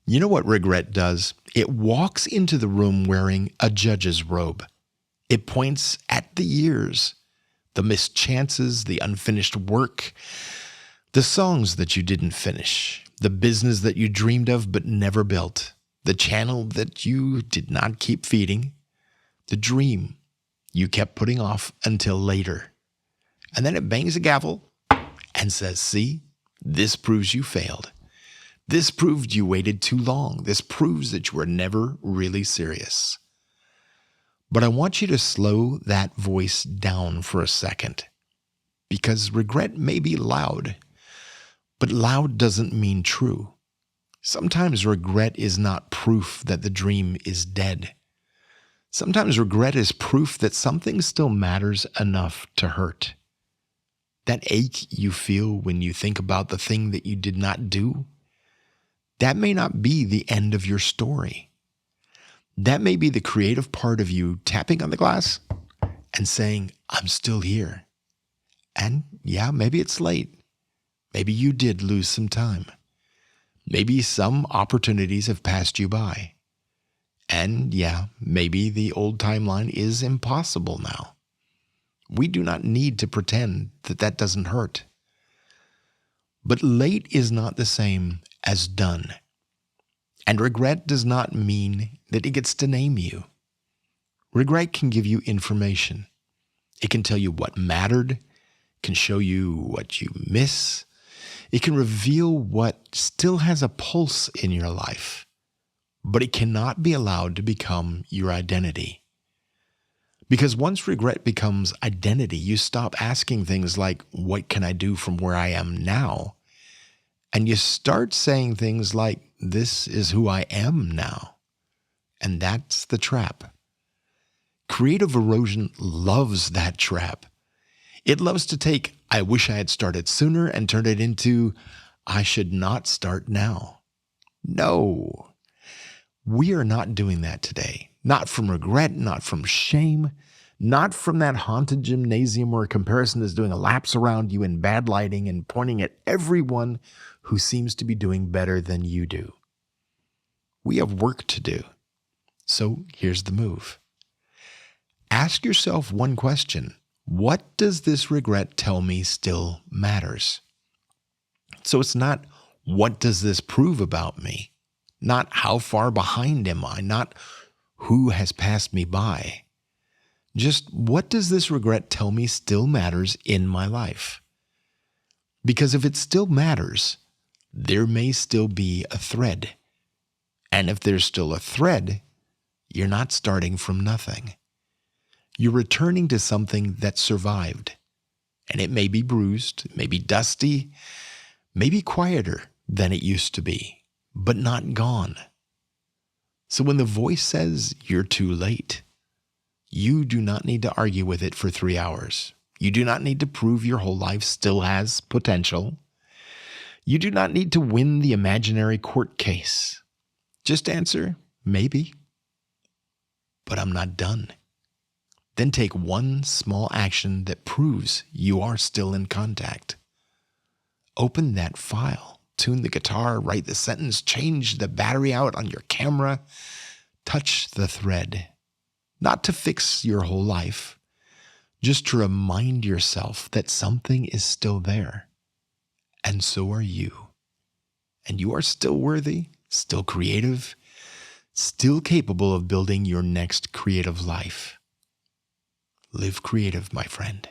You know what regret does? It walks into the room wearing a judge's robe. It points at the years, the missed chances, the unfinished work, the songs that you didn't finish, the business that you dreamed of but never built, the channel that you did not keep feeding, the dream you kept putting off until later. And then it bangs a gavel and says, see, this proves you failed. This proved you waited too long. This proves that you were never really serious. But I want you to slow that voice down for a second, because regret may be loud, but loud doesn't mean true. Sometimes regret is not proof that the dream is dead. Sometimes regret is proof that something still matters enough to hurt. That ache you feel when you think about the thing that you did not do, that may not be the end of your story. That may be the creative part of you tapping on the glass and saying, I'm still here. And yeah, maybe it's late. Maybe you did lose some time. Maybe some opportunities have passed you by. And yeah, maybe the old timeline is impossible now. We do not need to pretend that that doesn't hurt. But late is not the same as done. And regret does not mean that it gets to name you. Regret can give you information. It can tell you what mattered, can show you what you miss. It can reveal what still has a pulse in your life. But it cannot be allowed to become your identity. Because once regret becomes identity, you stop asking things like, what can I do from where I am now? And you start saying things like, this is who I am now. And that's the trap. Creative erosion loves that trap. It loves to take, I wish I had started sooner, and turn it into, I should not start now. No, we are not doing that today. Not from regret, not from shame, not from that haunted gymnasium where comparison is doing laps around you in bad lighting and pointing at everyone who seems to be doing better than you do. We have work to do. So here's the move. Ask yourself one question. What does this regret tell me still matters? So it's not, what does this prove about me? Not how far behind am I? Not who has passed me by? Just what does this regret tell me still matters in my life? Because if it still matters, there may still be a thread. And if there's still a thread, you're not starting from nothing. You're returning to something that survived. And it may be bruised, it may be dusty, maybe quieter than it used to be, but not gone. So when the voice says you're too late, you do not need to argue with it for 3 hours. You do not need to prove your whole life still has potential. You do not need to win the imaginary court case. Just answer, maybe, but I'm not done. Then take one small action that proves you are still in contact. Open that file, tune the guitar, write the sentence, change the battery out on your camera, touch the thread. Not to fix your whole life, just to remind yourself that something is still there. And so are you. And you are still worthy, still creative, still capable of building your next creative life. Live creative, my friend.